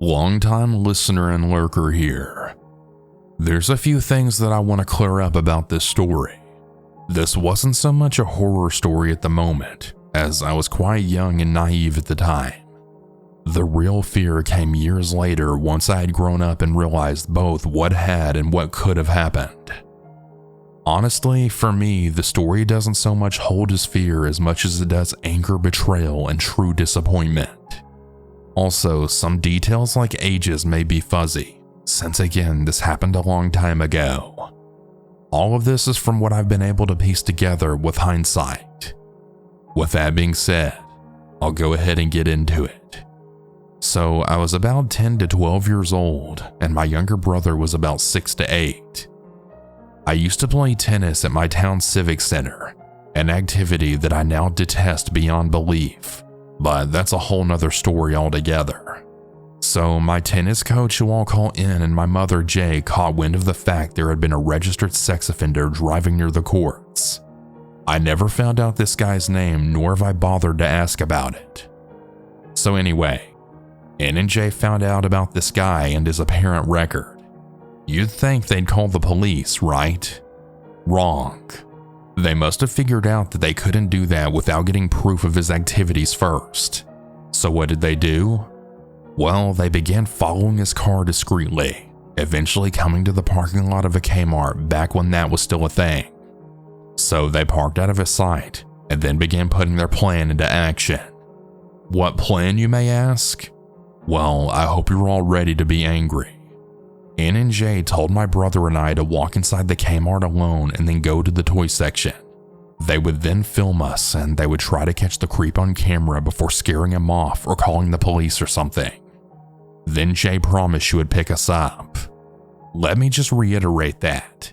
Long-time listener and lurker here. There's a few things that I want to clear up about this story. This wasn't so much a horror story at the moment, as I was quite young and naive at the time. The real fear came years later once I had grown up and realized both what had and what could have happened. Honestly, for me, the story doesn't so much hold as fear as much as it does anger, betrayal, and true disappointment. Also, some details like ages may be fuzzy, since again, this happened a long time ago. All of this is from what I've been able to piece together with hindsight. With that being said, I'll go ahead and get into it. So I was about 10 to 12 years old, and my younger brother was about 6 to 8. I used to play tennis at my town civic center, an activity that I now detest beyond belief, but that's a whole nother story altogether. So my tennis coach, who I'll call in, and my mother Jay caught wind of the fact there had been a registered sex offender driving near the courts. I never found out this guy's name, nor have I bothered to ask about it. So anyway, N and J found out about this guy and his apparent record. You'd think they'd call the police, right? Wrong. They must have figured out that they couldn't do that without getting proof of his activities first. So what did they do? Well, they began following his car discreetly, eventually coming to the parking lot of a Kmart back when that was still a thing. So they parked out of his sight and then began putting their plan into action. What plan, you may ask? Well, I hope you're all ready to be angry. N and J told my brother and I to walk inside the Kmart alone and then go to the toy section. They would then film us and they would try to catch the creep on camera before scaring him off or calling the police or something. Then Jay promised she would pick us up. Let me just reiterate that.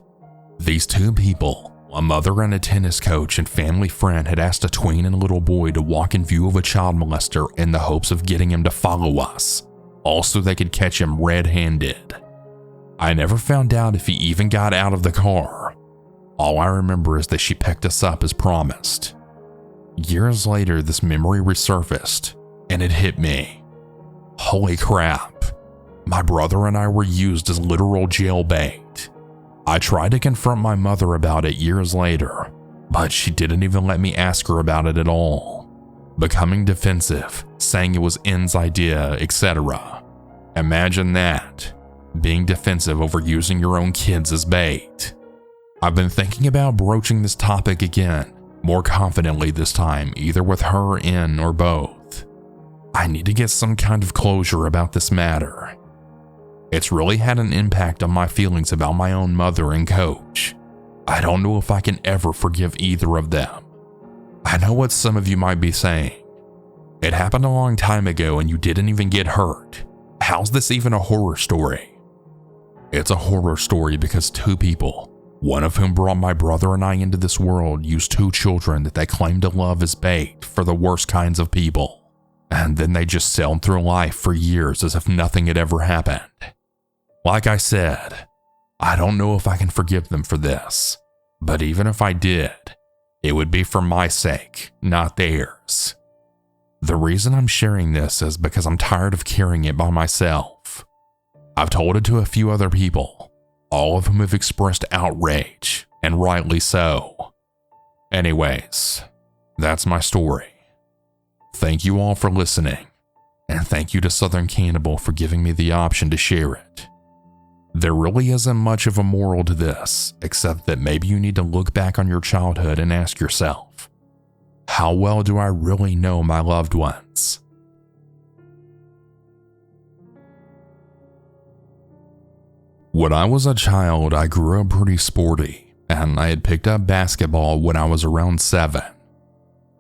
These two people, a mother and a tennis coach and family friend, had asked a tween and a little boy to walk in view of a child molester in the hopes of getting him to follow us, all so they could catch him red-handed. I never found out if he even got out of the car. All I remember is that she picked us up as promised. Years later, this memory resurfaced, and it hit me. Holy crap, my brother and I were used as literal jailbait. I tried to confront my mother about it years later, but she didn't even let me ask her about it at all, becoming defensive, saying it was N's idea, etc. Imagine that, being defensive over using your own kids as bait. I've been thinking about broaching this topic again, more confidently this time, either with her, N, or both. I need to get some kind of closure about this matter. It's really had an impact on my feelings about my own mother and coach. I don't know if I can ever forgive either of them. I know what some of you might be saying. It happened a long time ago and you didn't even get hurt. How's this even a horror story? It's a horror story because two people, one of whom brought my brother and I into this world, used two children that they claimed to love as bait for the worst kinds of people. And then they just sailed through life for years as if nothing had ever happened. Like I said, I don't know if I can forgive them for this, but even if I did, it would be for my sake, not theirs. The reason I'm sharing this is because I'm tired of carrying it by myself. I've told it to a few other people, all of whom have expressed outrage, and rightly so. Anyways, that's my story. Thank you all for listening, and thank you to Southern Cannibal for giving me the option to share it. There really isn't much of a moral to this, except that maybe you need to look back on your childhood and ask yourself, how well do I really know my loved ones? When I was a child, I grew up pretty sporty, and I had picked up basketball when I was around 7.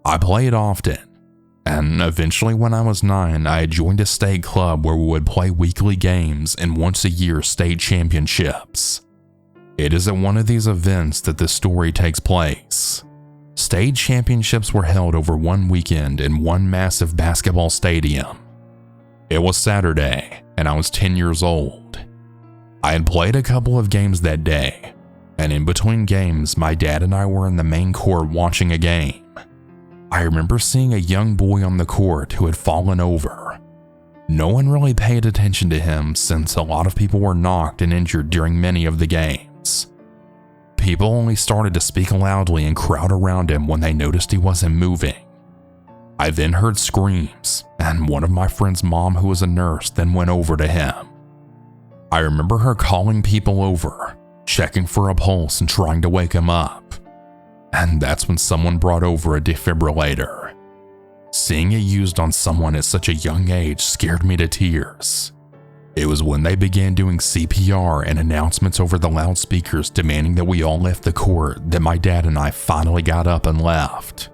I played often, and eventually when I was 9, I had joined a state club where we would play weekly games and once a year state championships. It is at one of these events that this story takes place. State championships were held over one weekend in one massive basketball stadium. It was Saturday, and I was 10 years old. I had played a couple of games that day, and in between games, my dad and I were in the main court watching a game. I remember seeing a young boy on the court who had fallen over. No one really paid attention to him since a lot of people were knocked and injured during many of the games. People only started to speak loudly and crowd around him when they noticed he wasn't moving. I then heard screams, and one of my friend's mom, who was a nurse, then went over to him. I remember her calling people over, checking for a pulse and trying to wake him up. And that's when someone brought over a defibrillator. Seeing it used on someone at such a young age scared me to tears. It was when they began doing CPR and announcements over the loudspeakers demanding that we all left the court that my dad and I finally got up and left.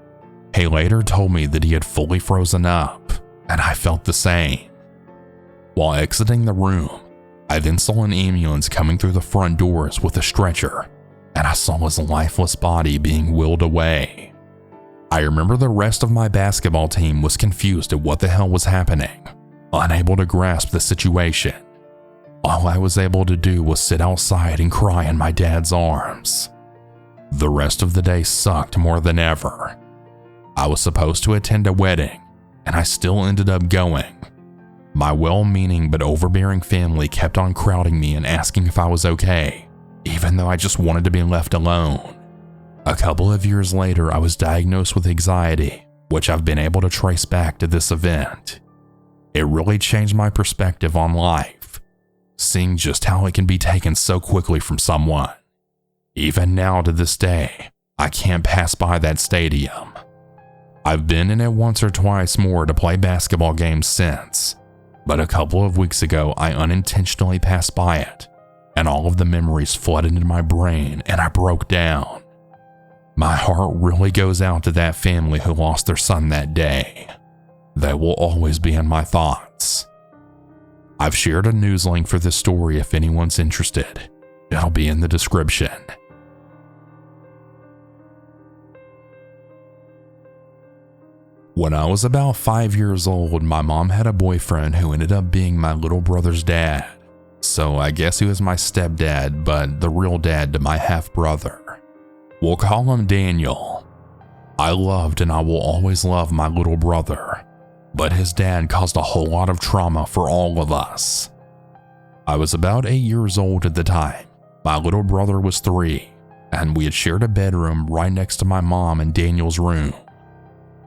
He later told me that he had fully frozen up, and I felt the same. While exiting the room, I then saw an ambulance coming through the front doors with a stretcher, and I saw his lifeless body being wheeled away. I remember the rest of my basketball team was confused at what the hell was happening, unable to grasp the situation. All I was able to do was sit outside and cry in my dad's arms. The rest of the day sucked more than ever. I was supposed to attend a wedding, and I still ended up going. My well-meaning but overbearing family kept on crowding me and asking if I was okay, even though I just wanted to be left alone. A couple of years later, I was diagnosed with anxiety, which I've been able to trace back to this event. It really changed my perspective on life, seeing just how it can be taken so quickly from someone. Even now to this day, I can't pass by that stadium. I've been in it once or twice more to play basketball games since, but a couple of weeks ago I unintentionally passed by it, and all of the memories flooded into my brain and I broke down. My heart really goes out to that family who lost their son that day. They will always be in my thoughts. I've shared a news link for this story if anyone's interested. It'll be in the description. When I was about 5 years old, my mom had a boyfriend who ended up being my little brother's dad. So I guess he was my stepdad, but the real dad to my half-brother. We'll call him Daniel. I loved and I will always love my little brother, but his dad caused a whole lot of trauma for all of us. I was about 8 years old at the time. My little brother was 3, and we had shared a bedroom right next to my mom and Daniel's room.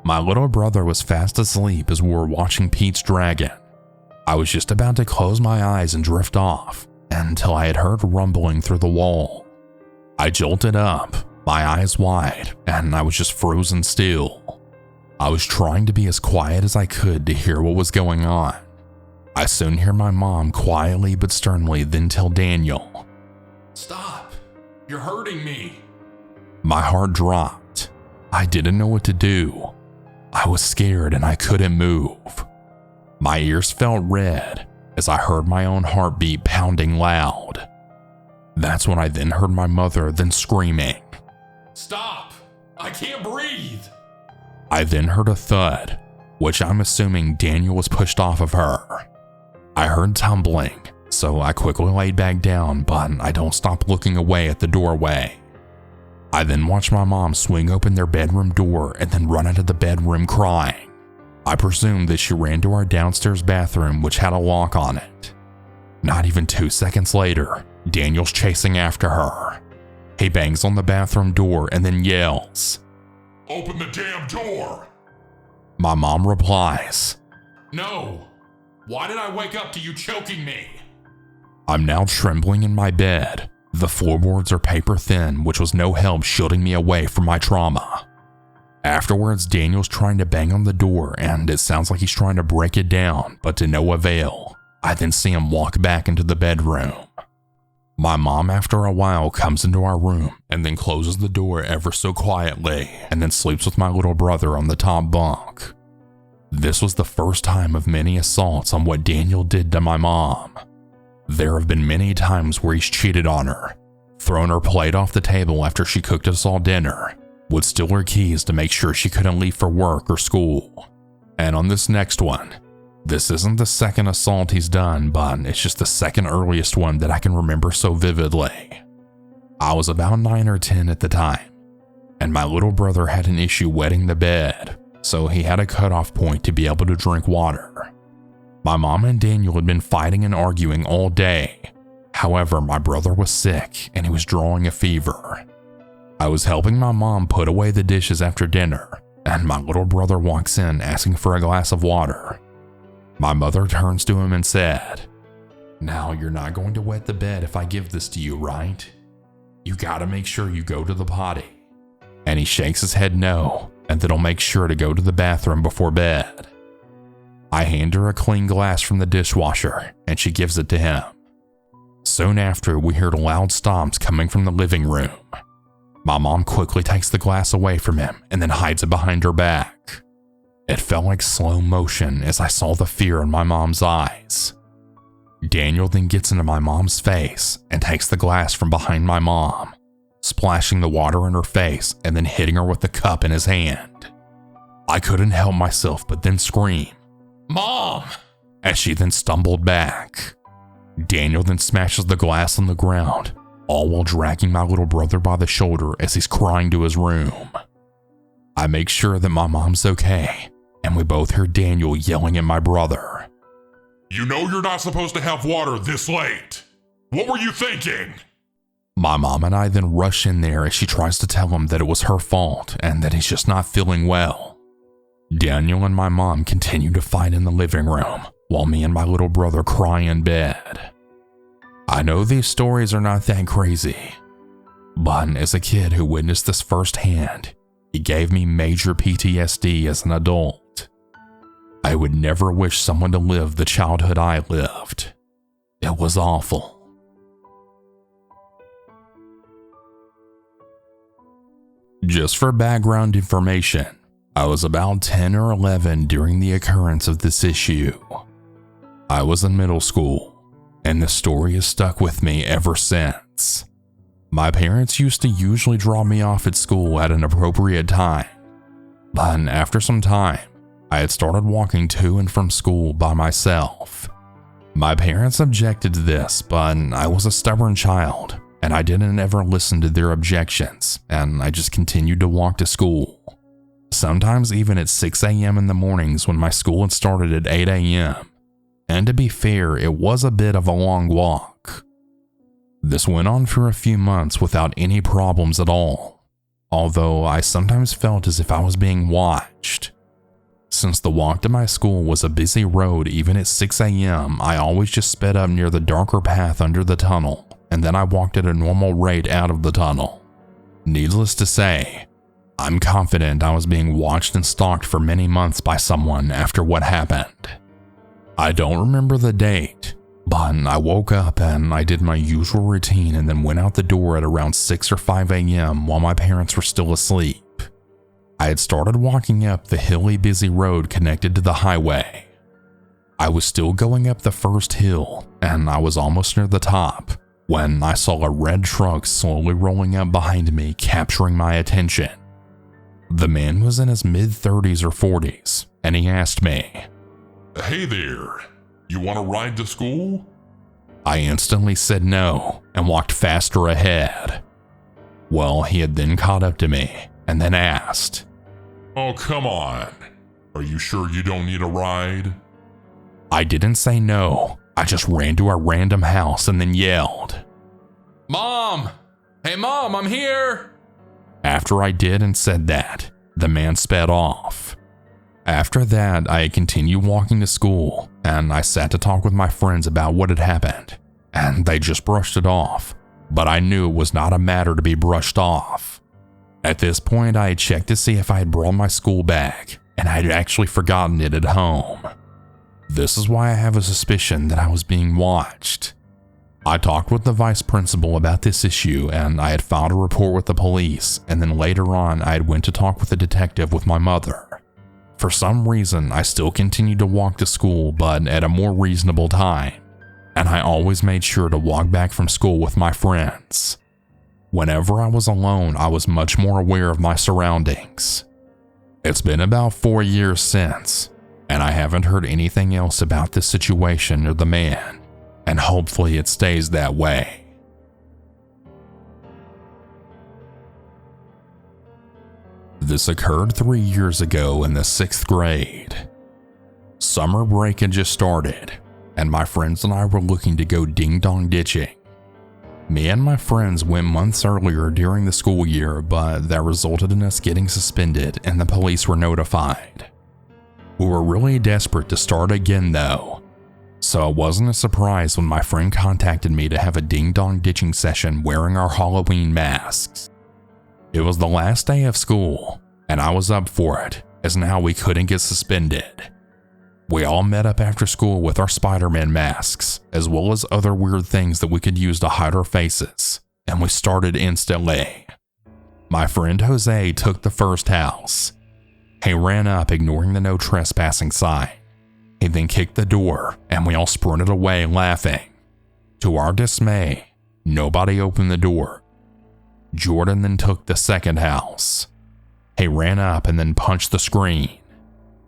My little brother was fast asleep as we were watching Pete's Dragon. I was just about to close my eyes and drift off until I had heard rumbling through the wall. I jolted up, my eyes wide, and I was just frozen still. I was trying to be as quiet as I could to hear what was going on. I soon hear my mom quietly but sternly then tell Daniel, "Stop, you're hurting me." My heart dropped. I didn't know what to do. I was scared and I couldn't move. My ears felt red as I heard my own heartbeat pounding loud. That's when I then heard my mother then screaming, "Stop! I can't breathe!" I then heard a thud, which I'm assuming Daniel was pushed off of her. I heard tumbling, so I quickly laid back down, but I don't stop looking away at the doorway. I then watched my mom swing open their bedroom door and then run out of the bedroom crying. I presumed that she ran to our downstairs bathroom, which had a lock on it. Not even 2 seconds later, Daniel's chasing after her. He bangs on the bathroom door and then yells, "Open the damn door!" My mom replies, "No! Why did I wake up to you choking me?" I'm now trembling in my bed. The floorboards are paper thin, which was no help shielding me away from my trauma. Afterwards, Daniel's trying to bang on the door and it sounds like he's trying to break it down, but to no avail. I then see him walk back into the bedroom. My mom, after a while, comes into our room and then closes the door ever so quietly and then sleeps with my little brother on the top bunk. This was the first time of many assaults on what Daniel did to my mom. There have been many times where he's cheated on her, thrown her plate off the table after she cooked us all dinner, would steal her keys to make sure she couldn't leave for work or school. And on this next one, this isn't the second assault he's done, but it's just the second earliest one that I can remember so vividly. I was about 9 or 10 at the time, and my little brother had an issue wetting the bed, so he had a cutoff point to be able to drink water. My mom and Daniel had been fighting and arguing all day. However, my brother was sick and he was drawing a fever. I was helping my mom put away the dishes after dinner, and my little brother walks in asking for a glass of water. My mother turns to him and said, "Now you're not going to wet the bed if I give this to you, right? You gotta make sure you go to the potty." And he shakes his head no, and then he'll make sure to go to the bathroom before bed. I hand her a clean glass from the dishwasher, and she gives it to him. Soon after, we heard loud stomps coming from the living room. My mom quickly takes the glass away from him and then hides it behind her back. It felt like slow motion as I saw the fear in my mom's eyes. Daniel then gets into my mom's face and takes the glass from behind my mom, splashing the water in her face and then hitting her with the cup in his hand. I couldn't help myself but then scream, "Mom!" as she then stumbled back. Daniel then smashes the glass on the ground, all while dragging my little brother by the shoulder as he's crying to his room. I make sure that my mom's okay, and we both hear Daniel yelling at my brother, "You know you're not supposed to have water this late. What were you thinking?" My mom and I then rush in there as she tries to tell him that it was her fault and that he's just not feeling well. Daniel and my mom continue to fight in the living room, while me and my little brother cry in bed. I know these stories are not that crazy, but as a kid who witnessed this firsthand, it gave me major PTSD as an adult. I would never wish someone to live the childhood I lived. It was awful. Just for background information, I was about 10 or 11 during the occurrence of this issue. I was in middle school, and the story has stuck with me ever since. My parents used to usually drop me off at school at an appropriate time, but after some time, I had started walking to and from school by myself. My parents objected to this, but I was a stubborn child, and I didn't ever listen to their objections, and I just continued to walk to school. Sometimes even at 6 a.m. in the mornings when my school had started at 8 a.m. And to be fair, it was a bit of a long walk. This went on for a few months without any problems at all, although I sometimes felt as if I was being watched. Since the walk to my school was a busy road even at 6 a.m., I always just sped up near the darker path under the tunnel, and then I walked at a normal rate out of the tunnel. Needless to say, I'm confident I was being watched and stalked for many months by someone after what happened. I don't remember the date, but I woke up and I did my usual routine and then went out the door at around 6 or 5 a.m. while my parents were still asleep. I had started walking up the hilly, busy road connected to the highway. I was still going up the first hill, and I was almost near the top when I saw a red truck slowly rolling up behind me, capturing my attention. The man was in his mid-30s or 40s, and he asked me, "Hey there, you want to ride to school?" I instantly said no and walked faster ahead. Well, he had then caught up to me and then asked, "Oh, come on. Are you sure you don't need a ride?" I didn't say no. I just ran to a random house and then yelled, "Mom! Hey Mom, I'm here!" After I did and said that, the man sped off. After that, I continued walking to school, and I sat to talk with my friends about what had happened, and they just brushed it off, but I knew it was not a matter to be brushed off. At this point, I had checked to see if I had brought my school bag, and I had actually forgotten it at home. This is why I have a suspicion that I was being watched. I talked with the vice principal about this issue, and I had filed a report with the police, and then later on I had went to talk with a detective with my mother. For some reason, I still continued to walk to school, but at a more reasonable time, and I always made sure to walk back from school with my friends. Whenever I was alone, I was much more aware of my surroundings. It's been about 4 years since, and I haven't heard anything else about this situation or the man, and hopefully it stays that way. This occurred 3 years ago in the 6th grade. Summer break had just started, and my friends and I were looking to go ding-dong ditching. Me and my friends went months earlier during the school year, but that resulted in us getting suspended and the police were notified. We were really desperate to start again though, so it wasn't a surprise when my friend contacted me to have a ding-dong ditching session wearing our Halloween masks. It was the last day of school, and I was up for it, as now we couldn't get suspended. We all met up after school with our Spider-Man masks, as well as other weird things that we could use to hide our faces, and we started instantly. My friend Jose took the first house. He ran up, ignoring the no trespassing sign. He then kicked the door, and we all sprinted away laughing. To our dismay, nobody opened the door. Jordan then took the second house. He ran up and then punched the screen.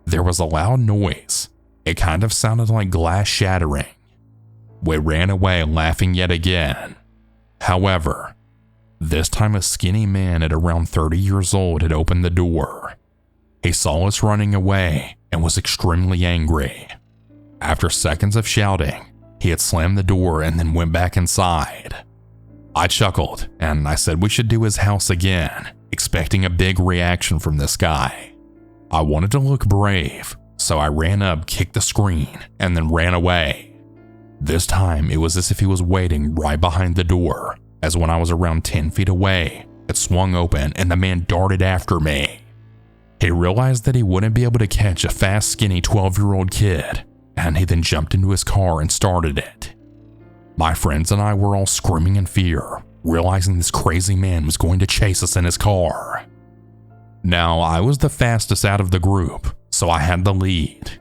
There was a loud noise. It kind of sounded like glass shattering. We ran away laughing yet again. However, this time a skinny man at around 30 years old had opened the door. He saw us running away and was extremely angry. After seconds of shouting, he had slammed the door and then went back inside. I chuckled and I said we should do his house again, expecting a big reaction from this guy. I wanted to look brave, so I ran up, kicked the screen, and then ran away. This time it was as if he was waiting right behind the door, as when I was around 10 feet away, it swung open and the man darted after me. He realized that he wouldn't be able to catch a fast, skinny 12-year-old kid, and he then jumped into his car and started it. My friends and I were all screaming in fear, realizing this crazy man was going to chase us in his car. Now, I was the fastest out of the group, so I had the lead.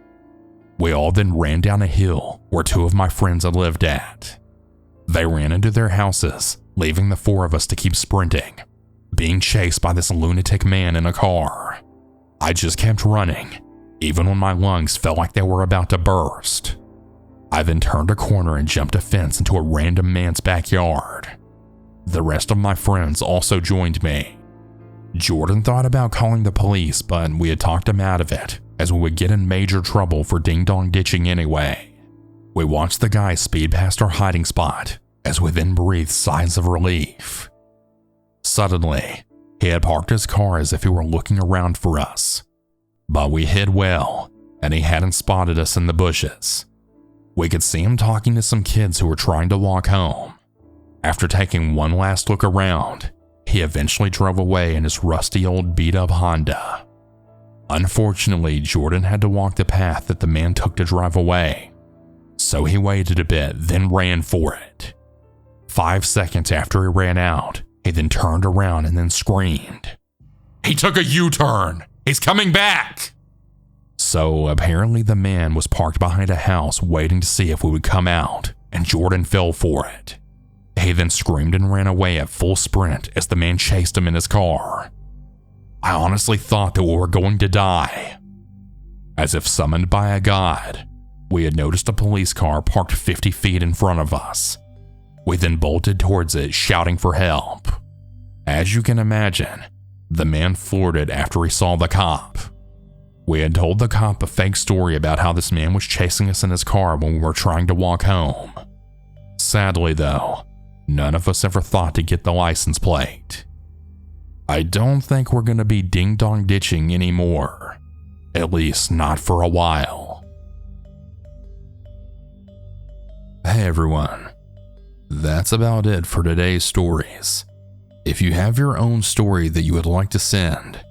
We all then ran down a hill where two of my friends had lived at. They ran into their houses, leaving the four of us to keep sprinting, being chased by this lunatic man in a car. I just kept running, even when my lungs felt like they were about to burst. I then turned a corner and jumped a fence into a random man's backyard. The rest of my friends also joined me. Jordan thought about calling the police, but we had talked him out of it, as we would get in major trouble for ding-dong ditching anyway. We watched the guy speed past our hiding spot, as we then breathed sighs of relief. Suddenly, he had parked his car as if he were looking around for us. But we hid well, and he hadn't spotted us in the bushes. We could see him talking to some kids who were trying to walk home. After taking one last look around, he eventually drove away in his rusty old beat-up Honda. Unfortunately, Jordan had to walk the path that the man took to drive away, so he waited a bit, then ran for it. 5 seconds after he ran out, he then turned around and then screamed, "He took a U-turn! He's coming back!" So apparently the man was parked behind a house waiting to see if we would come out, and Jordan fell for it. He then screamed and ran away at full sprint as the man chased him in his car. I honestly thought that we were going to die. As if summoned by a god, we had noticed a police car parked 50 feet in front of us. We then bolted towards it, shouting for help. As you can imagine, the man floored it after he saw the cop. We had told the cop a fake story about how this man was chasing us in his car when we were trying to walk home. Sadly though, none of us ever thought to get the license plate. I don't think we're going to be ding-dong ditching anymore. At least not for a while. Hey everyone, that's about it for today's stories. If you have your own story that you would like to send,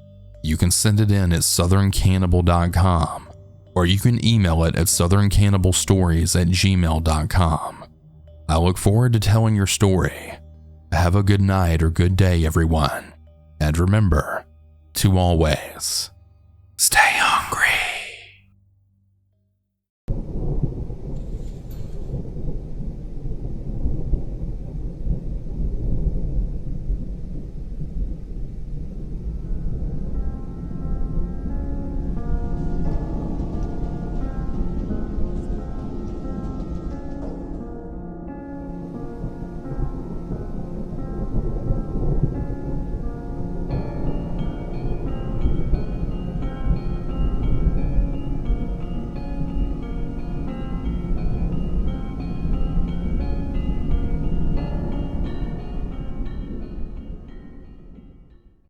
you can send it in at southerncannibal.com, or you can email it at southerncannibalstories@gmail.com. I look forward to telling your story. Have a good night or good day, everyone. And remember to always